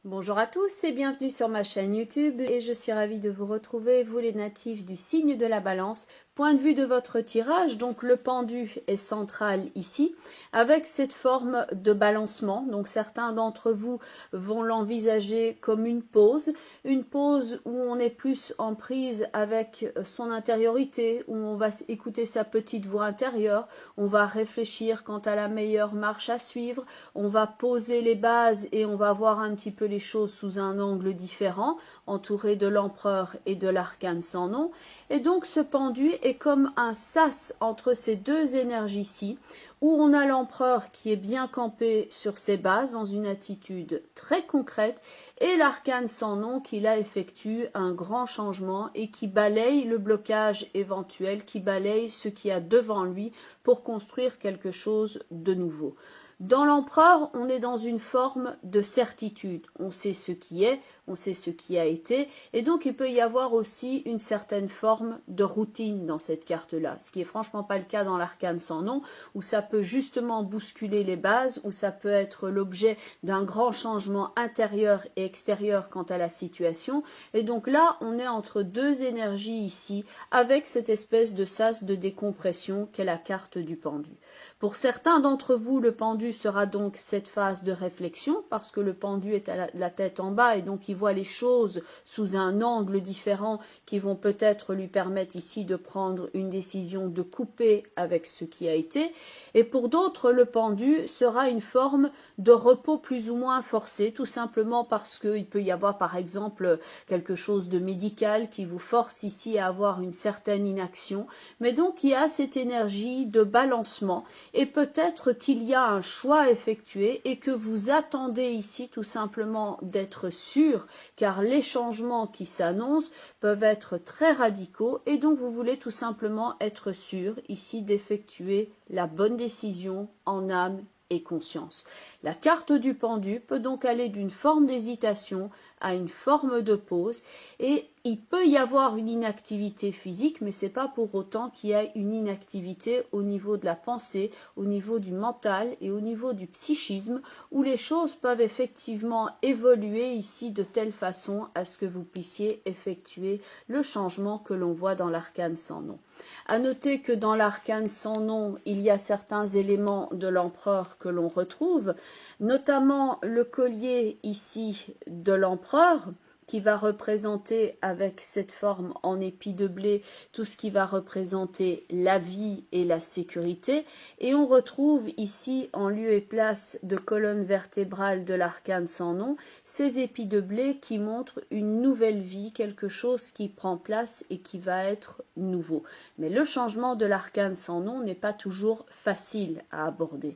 Bonjour à tous et bienvenue sur ma chaîne YouTube et je suis ravie de vous retrouver, vous les natifs du signe de la balance. Point de vue de votre tirage, donc le pendu est central ici avec cette forme de balancement. Donc certains d'entre vous vont l'envisager comme une pause où on est plus en prise avec son intériorité, où on va écouter sa petite voix intérieure, on va réfléchir quant à la meilleure marche à suivre, on va poser les bases et on va voir un petit peu les choses sous un angle différent, entouré de l'empereur et de l'arcane sans nom. Et donc ce pendu est comme un sas entre ces deux énergies-ci, où on a l'empereur qui est bien campé sur ses bases dans une attitude très concrète, et l'arcane sans nom qui là effectue un grand changement et qui balaye le blocage éventuel, qui balaye ce qu'il y a devant lui pour construire quelque chose de nouveau. Dans l'empereur, on est dans une forme de certitude. On sait ce qui est, on sait ce qui a été, et donc il peut y avoir aussi une certaine forme de routine dans cette carte-là, ce qui est franchement pas le cas dans l'arcane sans nom, où ça peut justement bousculer les bases, où ça peut être l'objet d'un grand changement intérieur et extérieur quant à la situation. Et donc là, on est entre deux énergies ici, avec cette espèce de sas de décompression qu'est la carte du pendu. Pour certains d'entre vous, le pendu sera donc cette phase de réflexion, parce que le pendu est à la tête en bas et donc il voit les choses sous un angle différent qui vont peut-être lui permettre ici de prendre une décision de couper avec ce qui a été. Et pour d'autres, le pendu sera une forme de repos plus ou moins forcé, tout simplement parce qu'il peut y avoir par exemple quelque chose de médical qui vous force ici à avoir une certaine inaction. Mais donc il y a cette énergie de balancement et peut-être qu'il y a un choix à effectuer et que vous attendez ici tout simplement d'être sûr, car les changements qui s'annoncent peuvent être très radicaux et donc vous voulez tout simplement être sûr ici d'effectuer la bonne décision en âme et conscience. La carte du pendu peut donc aller d'une forme d'hésitation à une forme de pause et il peut y avoir une inactivité physique, mais ce n'est pas pour autant qu'il y a une inactivité au niveau de la pensée, au niveau du mental et au niveau du psychisme, où les choses peuvent effectivement évoluer ici de telle façon à ce que vous puissiez effectuer le changement que l'on voit dans l'arcane sans nom. À noter que dans l'arcane sans nom, il y a certains éléments de l'empereur que l'on retrouve, notamment le collier ici de l'empereur, qui va représenter avec cette forme en épi de blé tout ce qui va représenter la vie et la sécurité. Et on retrouve ici, en lieu et place de colonne vertébrale de l'arcane sans nom, ces épis de blé qui montrent une nouvelle vie, quelque chose qui prend place et qui va être nouveau. Mais le changement de l'arcane sans nom n'est pas toujours facile à aborder.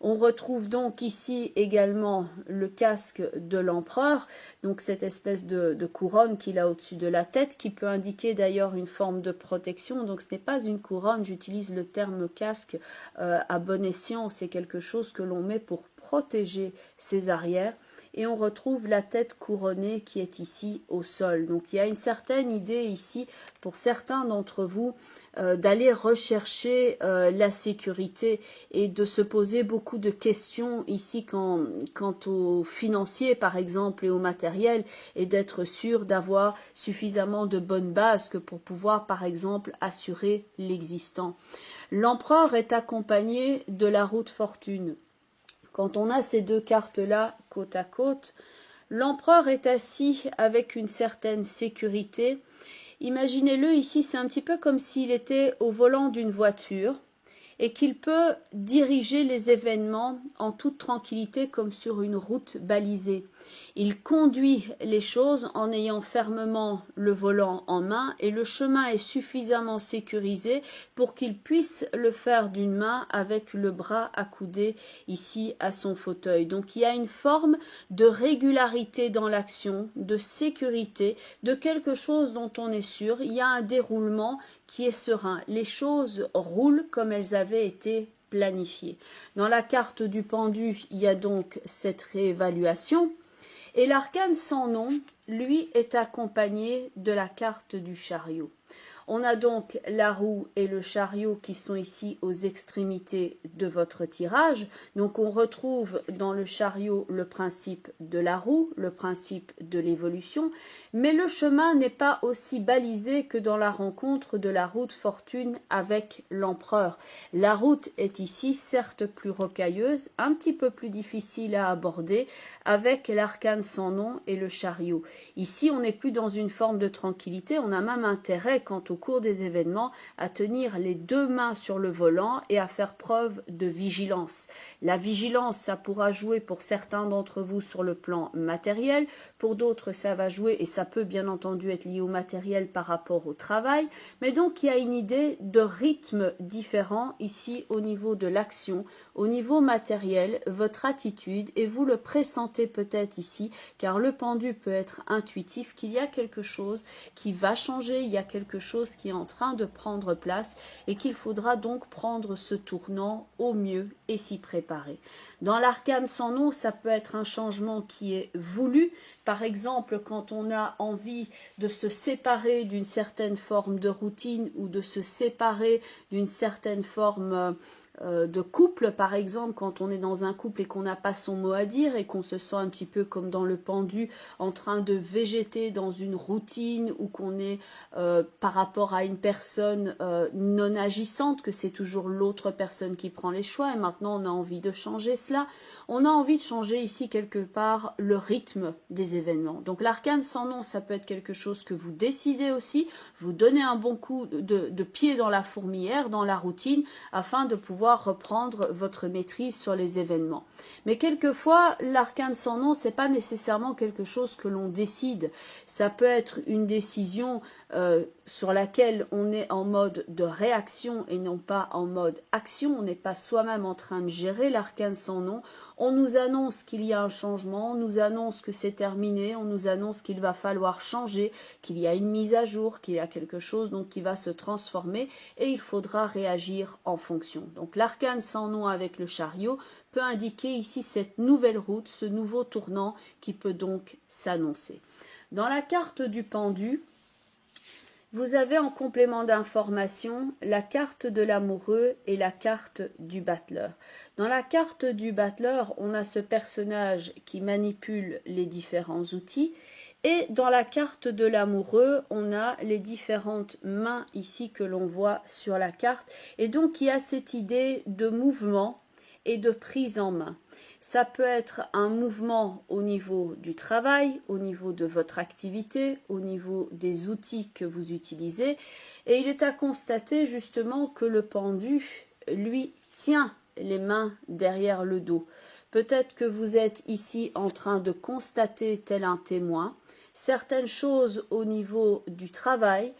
On retrouve donc ici également le casque de l'empereur, donc cette espèce de couronne qu'il a au-dessus de la tête, qui peut indiquer d'ailleurs une forme de protection. Donc ce n'est pas une couronne, j'utilise le terme casque à bon escient, c'est quelque chose que l'on met pour protéger ses arrières. Et on retrouve la tête couronnée qui est ici au sol. Donc il y a une certaine idée ici pour certains d'entre vous d'aller rechercher la sécurité et de se poser beaucoup de questions ici quant aux financiers par exemple et au matériel, et d'être sûr d'avoir suffisamment de bonnes bases que pour pouvoir par exemple assurer l'existant. L'empereur est accompagné de la route fortune. Quand on a ces deux cartes-là côte à côte, l'empereur est assis avec une certaine sécurité. Imaginez-le ici, c'est un petit peu comme s'il était au volant d'une voiture et qu'il peut diriger les événements en toute tranquillité comme sur une route balisée. Il conduit les choses en ayant fermement le volant en main et le chemin est suffisamment sécurisé pour qu'il puisse le faire d'une main avec le bras accoudé ici à son fauteuil. Donc il y a une forme de régularité dans l'action, de sécurité, de quelque chose dont on est sûr. Il y a un déroulement qui est serein. Les choses roulent comme elles avaient été planifiées. Dans la carte du pendu, il y a donc cette réévaluation. Et l'arcane sans nom, lui, est accompagné de la carte du chariot. On a donc la roue et le chariot qui sont ici aux extrémités de votre tirage. Donc on retrouve dans le chariot le principe de la roue, le principe de l'évolution, mais le chemin n'est pas aussi balisé que dans la rencontre de la roue de fortune avec l'empereur. La route est ici certes plus rocailleuse, un petit peu plus difficile à aborder avec l'arcane sans nom et le chariot. Ici on n'est plus dans une forme de tranquillité, on a même intérêt quant au cours des événements à tenir les deux mains sur le volant et à faire preuve de vigilance. La vigilance, ça pourra jouer pour certains d'entre vous sur le plan matériel, pour d'autres ça va jouer et ça peut bien entendu être lié au matériel par rapport au travail, mais donc il y a une idée de rythme différent ici au niveau de l'action, au niveau matériel, votre attitude, et vous le pressentez peut-être ici, car le pendu peut être intuitif, qu'il y a quelque chose qui va changer, il y a quelque chose qui est en train de prendre place et qu'il faudra donc prendre ce tournant au mieux et s'y préparer. Dans l'arcane sans nom, ça peut être un changement qui est voulu. Par exemple, quand on a envie de se séparer d'une certaine forme de routine ou de se séparer d'une certaine forme de couple, par exemple, quand on est dans un couple et qu'on n'a pas son mot à dire et qu'on se sent un petit peu comme dans le pendu en train de végéter dans une routine ou qu'on est par rapport à une personne non agissante, que c'est toujours l'autre personne qui prend les choix et maintenant on a envie de changer cela. On a envie de changer ici quelque part le rythme des événements. Donc l'arcane sans nom, ça peut être quelque chose que vous décidez aussi, vous donnez un bon coup de pied dans la fourmilière, dans la routine, afin de pouvoir reprendre votre maîtrise sur les événements. Mais quelquefois, l'arcane sans nom, c'est pas nécessairement quelque chose que l'on décide. Ça peut être une décision sur laquelle on est en mode de réaction et non pas en mode action. On n'est pas soi-même en train de gérer l'arcane sans nom. On nous annonce qu'il y a un changement, on nous annonce que c'est terminé, on nous annonce qu'il va falloir changer, qu'il y a une mise à jour, qu'il y a quelque chose donc qui va se transformer et il faudra réagir en fonction. Donc l'arcane sans nom avec le chariot peut indiquer ici cette nouvelle route, ce nouveau tournant qui peut donc s'annoncer. Dans la carte du pendu, vous avez en complément d'information la carte de l'amoureux et la carte du battleur. Dans la carte du battleur, on a ce personnage qui manipule les différents outils. Et dans la carte de l'amoureux, on a les différentes mains ici que l'on voit sur la carte. Et donc, il y a cette idée de mouvement et de prise en main. Ça peut être un mouvement au niveau du travail, au niveau de votre activité, au niveau des outils que vous utilisez. Et il est à constater justement que le pendu, lui, tient les mains derrière le dos. Peut-être que vous êtes ici en train de constater, tel un témoin, certaines choses au niveau du travail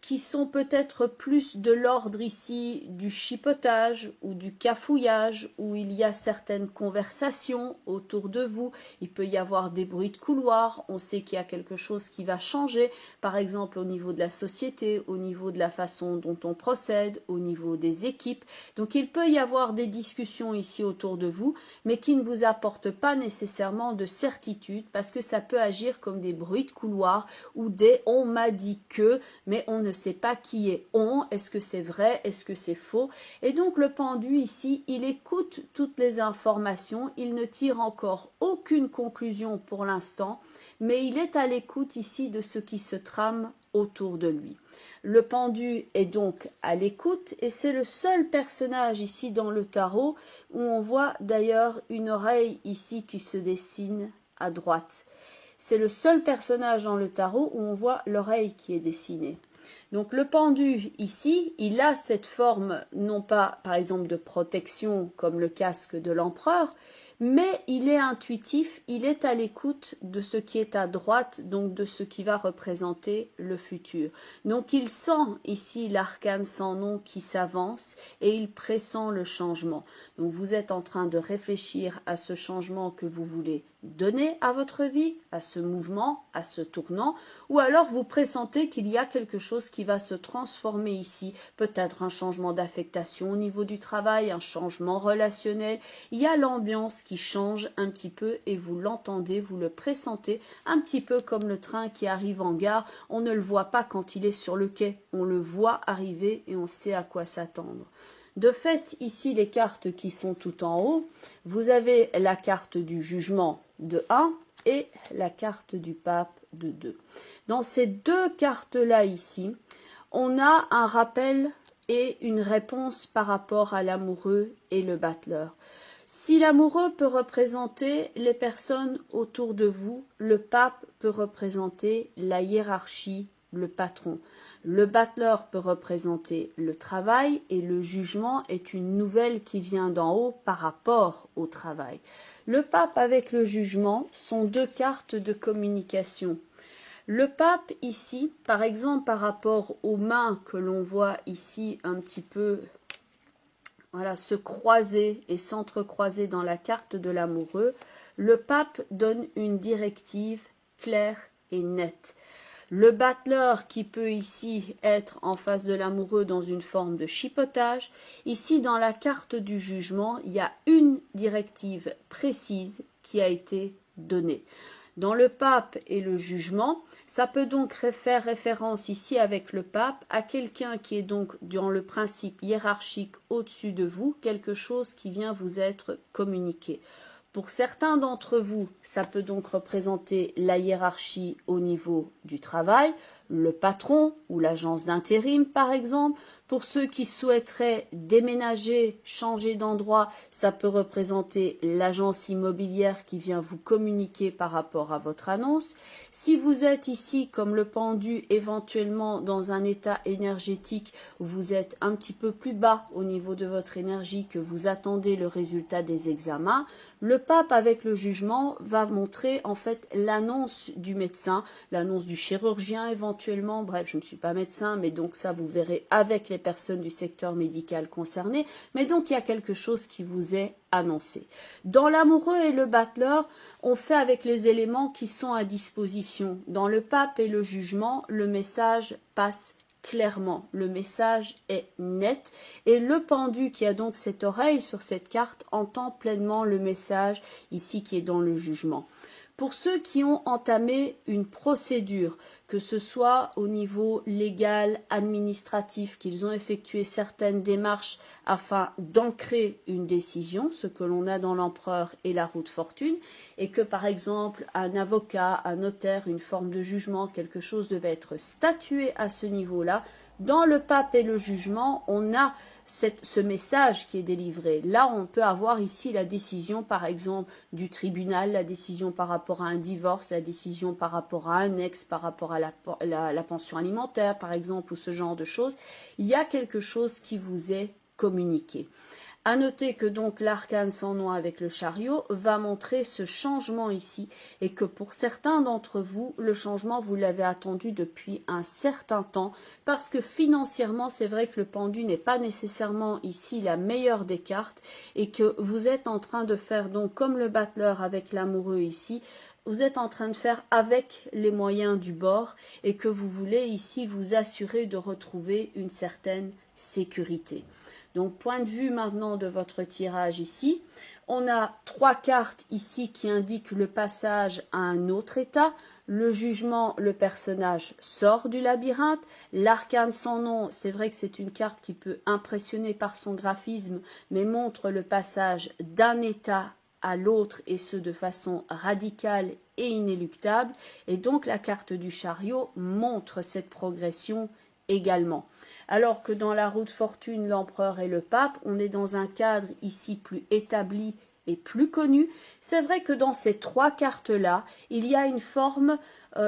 qui sont peut-être plus de l'ordre ici du chipotage ou du cafouillage, où il y a certaines conversations autour de vous, il peut y avoir des bruits de couloir, on sait qu'il y a quelque chose qui va changer, par exemple au niveau de la société, au niveau de la façon dont on procède, au niveau des équipes. Donc il peut y avoir des discussions ici autour de vous, mais qui ne vous apportent pas nécessairement de certitude, parce que ça peut agir comme des bruits de couloir ou des « on m'a dit que », mais on ne sait pas qui est on, est-ce que c'est vrai, est-ce que c'est faux. Et donc le pendu ici, il écoute toutes les informations, il ne tire encore aucune conclusion pour l'instant, mais il est à l'écoute ici de ce qui se trame autour de lui. Le pendu est donc à l'écoute et c'est le seul personnage ici dans le tarot où on voit d'ailleurs une oreille ici qui se dessine à droite. C'est le seul personnage dans le tarot où on voit l'oreille qui est dessinée. Donc le pendu ici, il a cette forme non pas par exemple de protection comme le casque de l'empereur, mais il est intuitif, il est à l'écoute de ce qui est à droite, donc de ce qui va représenter le futur. Donc il sent ici l'arcane sans nom qui s'avance et il pressent le changement. Donc vous êtes en train de réfléchir à ce changement que vous voulez donné à votre vie, à ce mouvement, à ce tournant, ou alors vous pressentez qu'il y a quelque chose qui va se transformer ici, peut-être un changement d'affectation au niveau du travail, un changement relationnel, il y a l'ambiance qui change un petit peu et vous l'entendez, vous le pressentez, un petit peu comme le train qui arrive en gare, on ne le voit pas quand il est sur le quai, on le voit arriver et on sait à quoi s'attendre. De fait, ici, les cartes qui sont tout en haut, vous avez la carte du jugement de 1 et la carte du pape de 2. Dans ces deux cartes-là ici, on a un rappel et une réponse par rapport à l'amoureux et le battleur. Si l'amoureux peut représenter les personnes autour de vous, le pape peut représenter la hiérarchie, le patron. Le battleur peut représenter le travail et le jugement est une nouvelle qui vient d'en haut par rapport au travail. Le pape avec le jugement sont deux cartes de communication. Le pape ici, par exemple par rapport aux mains que l'on voit ici un petit peu voilà, se croiser et s'entrecroiser dans la carte de l'amoureux, le pape donne une directive claire et nette. Le battleur qui peut ici être en face de l'amoureux dans une forme de chipotage, ici dans la carte du jugement, il y a une directive précise qui a été donnée. Dans le pape et le jugement, ça peut donc faire référence ici avec le pape à quelqu'un qui est donc dans le principe hiérarchique au-dessus de vous, quelque chose qui vient vous être communiqué. Pour certains d'entre vous, ça peut donc représenter la hiérarchie au niveau du travail, le patron ou l'agence d'intérim par exemple. Pour ceux qui souhaiteraient déménager, changer d'endroit, ça peut représenter l'agence immobilière qui vient vous communiquer par rapport à votre annonce. Si vous êtes ici comme le pendu éventuellement dans un état énergétique où vous êtes un petit peu plus bas au niveau de votre énergie, que vous attendez le résultat des examens, le pape avec le jugement va montrer en fait l'annonce du médecin, l'annonce du chirurgien éventuellement, bref je ne suis pas médecin mais donc ça vous verrez avec les personnes du secteur médical concerné, mais donc il y a quelque chose qui vous est annoncé. Dans l'amoureux et le battleur, on fait avec les éléments qui sont à disposition. Dans le pape et le jugement, le message passe clairement, le message est net et le pendu qui a donc cette oreille sur cette carte entend pleinement le message ici qui est dans le jugement. Pour ceux qui ont entamé une procédure, que ce soit au niveau légal, administratif, qu'ils ont effectué certaines démarches afin d'ancrer une décision, ce que l'on a dans l'empereur et la roue de fortune, et que par exemple un avocat, un notaire, une forme de jugement, quelque chose devait être statué à ce niveau-là, dans le pape et le jugement, on a ce message qui est délivré. Là, on peut avoir ici la décision, par exemple, du tribunal, la décision par rapport à un divorce, la décision par rapport à un ex, par rapport à la pension alimentaire, par exemple, ou ce genre de choses. Il y a quelque chose qui vous est communiqué. À noter que donc l'arcane sans nom avec le chariot va montrer ce changement ici et que pour certains d'entre vous, le changement, vous l'avez attendu depuis un certain temps parce que financièrement, c'est vrai que le pendu n'est pas nécessairement ici la meilleure des cartes et que vous êtes en train de faire donc comme le battleur avec l'amoureux ici, vous êtes en train de faire avec les moyens du bord et que vous voulez ici vous assurer de retrouver une certaine sécurité. Donc, point de vue maintenant de votre tirage ici, on a 3 cartes ici qui indiquent le passage à un autre état. Le jugement, le personnage sort du labyrinthe. L'arcane sans nom, c'est vrai que c'est une carte qui peut impressionner par son graphisme, mais montre le passage d'un état à l'autre et ce de façon radicale et inéluctable. Et donc, la carte du chariot montre cette progression également. Alors que dans la roue de fortune, l'empereur et le pape, on est dans un cadre ici plus établi et plus connu. C'est vrai que dans ces 3 cartes-là, il y a une forme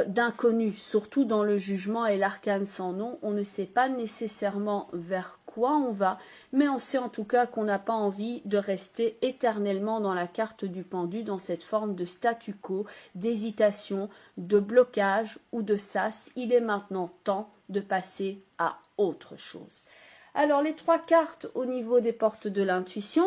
d'inconnu, surtout dans le jugement et l'arcane sans nom. On ne sait pas nécessairement vers quoi on va, mais on sait en tout cas qu'on n'a pas envie de rester éternellement dans la carte du pendu, dans cette forme de statu quo, d'hésitation, de blocage ou de sas. Il est maintenant temps de passer à autre chose. Alors, les 3 cartes au niveau des portes de l'intuition.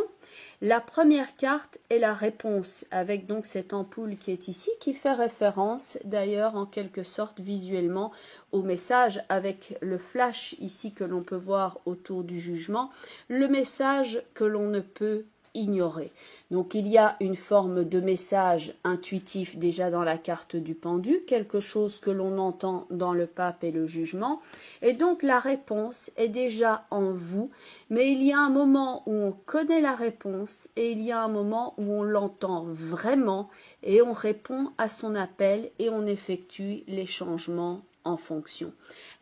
La première carte est la réponse, avec donc cette ampoule qui est ici, qui fait référence d'ailleurs en quelque sorte visuellement au message, avec le flash ici que l'on peut voir autour du jugement, le message que l'on ne peut ignorer. Donc il y a une forme de message intuitif déjà dans la carte du pendu, quelque chose que l'on entend dans le pape et le jugement, et donc la réponse est déjà en vous, mais il y a un moment où on connaît la réponse et il y a un moment où on l'entend vraiment et on répond à son appel et on effectue les changements en fonction.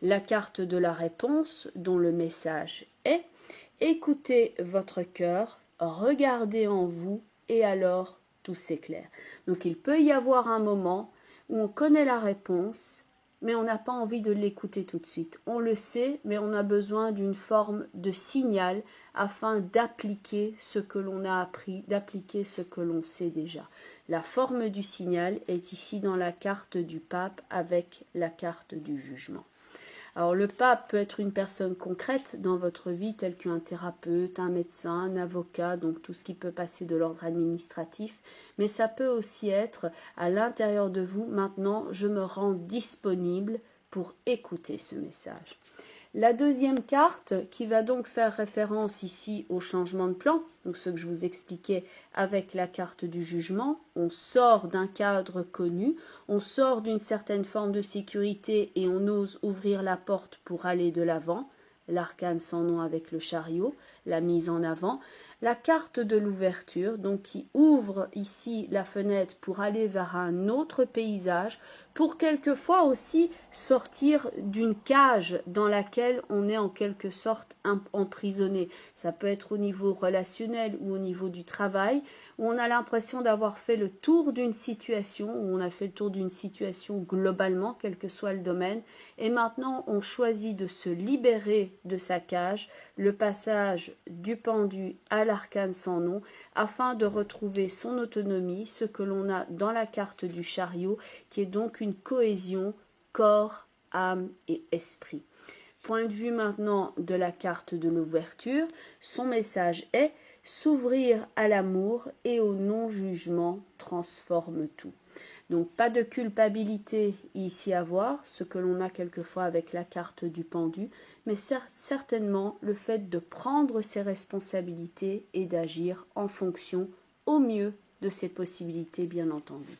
La carte de la réponse, dont le message est « Écoutez votre cœur », regardez en vous et alors tout s'éclaire. Donc il peut y avoir un moment où on connaît la réponse, mais on n'a pas envie de l'écouter tout de suite. On le sait, mais on a besoin d'une forme de signal afin d'appliquer ce que l'on a appris, d'appliquer ce que l'on sait déjà. La forme du signal est ici dans la carte du pape avec la carte du jugement. Alors le pape peut être une personne concrète dans votre vie, telle qu'un thérapeute, un médecin, un avocat, donc tout ce qui peut passer de l'ordre administratif, mais ça peut aussi être à l'intérieur de vous, maintenant je me rends disponible pour écouter ce message. La deuxième carte, qui va donc faire référence ici au changement de plan, donc ce que je vous expliquais avec la carte du jugement, on sort d'un cadre connu, on sort d'une certaine forme de sécurité et on ose ouvrir la porte pour aller de l'avant, l'arcane sans nom avec le chariot, la mise en avant, la carte de l'ouverture, donc qui ouvre ici la fenêtre pour aller vers un autre paysage, pour quelquefois aussi sortir d'une cage dans laquelle on est en quelque sorte emprisonné. Ça peut être au niveau relationnel ou au niveau du travail, où on a l'impression d'avoir fait le tour d'une situation, où on a fait le tour d'une situation globalement, quel que soit le domaine, et maintenant on choisit de se libérer de sa cage, le passage du pendu à l'arcane sans nom, afin de retrouver son autonomie, ce que l'on a dans la carte du chariot, qui est donc une cohésion corps, âme et esprit. Point de vue maintenant de la carte de l'ouverture, son message est « S'ouvrir à l'amour et au non-jugement transforme tout ». Donc pas de culpabilité ici à voir, ce que l'on a quelquefois avec la carte du pendu, mais certainement le fait de prendre ses responsabilités et d'agir en fonction au mieux de ses possibilités bien entendu.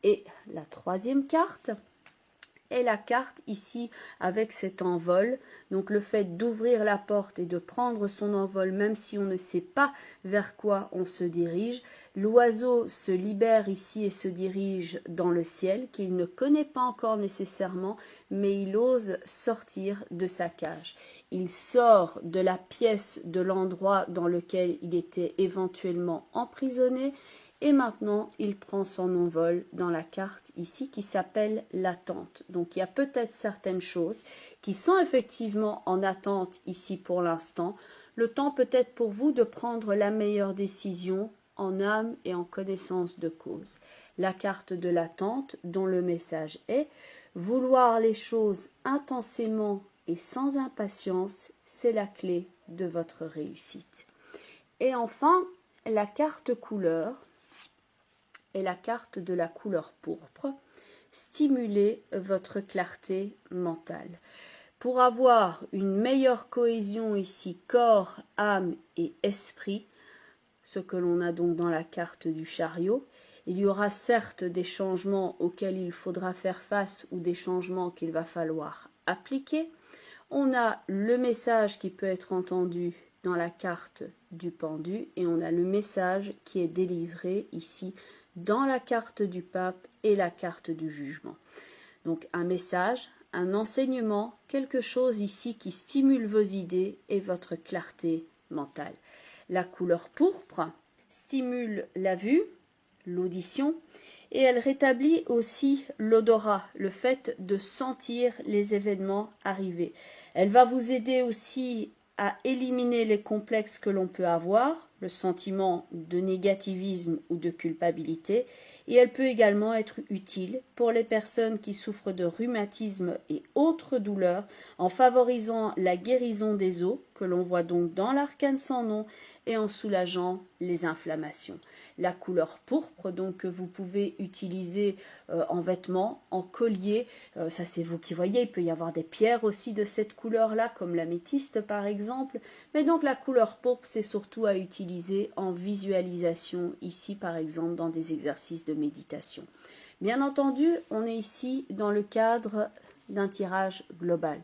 Et la troisième carte est la carte ici avec cet envol, donc le fait d'ouvrir la porte et de prendre son envol même si on ne sait pas vers quoi on se dirige. L'oiseau se libère ici et se dirige dans le ciel qu'il ne connaît pas encore nécessairement, mais il ose sortir de sa cage. Il sort de la pièce, de l'endroit dans lequel il était éventuellement emprisonné. Et maintenant, il prend son envol dans la carte ici qui s'appelle l'attente. Donc, il y a peut-être certaines choses qui sont effectivement en attente ici pour l'instant. Le temps peut-être pour vous de prendre la meilleure décision en âme et en connaissance de cause. La carte de l'attente dont le message est « Vouloir les choses intensément et sans impatience, c'est la clé de votre réussite. » Et enfin, la carte couleur est la carte de la couleur pourpre, stimuler votre clarté mentale. Pour avoir une meilleure cohésion ici, corps, âme et esprit, ce que l'on a donc dans la carte du chariot, il y aura certes des changements auxquels il faudra faire face ou des changements qu'il va falloir appliquer. On a le message qui peut être entendu dans la carte du pendu et on a le message qui est délivré ici dans la carte du pape et la carte du jugement. Donc un message, un enseignement, quelque chose ici qui stimule vos idées et votre clarté mentale. La couleur pourpre stimule la vue, l'audition, et elle rétablit aussi l'odorat, le fait de sentir les événements arriver. Elle va vous aider aussi à éliminer les complexes que l'on peut avoir, le sentiment de négativisme ou de culpabilité, et elle peut également être utile pour les personnes qui souffrent de rhumatisme et autres douleurs en favorisant la guérison des os, que l'on voit donc dans l'arcane sans nom, et en soulageant les inflammations. La couleur pourpre donc que vous pouvez utiliser en vêtements, en collier, ça c'est vous qui voyez, il peut y avoir des pierres aussi de cette couleur-là, comme l'améthyste par exemple, mais donc la couleur pourpre c'est surtout à utiliser en visualisation, ici par exemple dans des exercices de méditation. Bien entendu, on est ici dans le cadre d'un tirage global.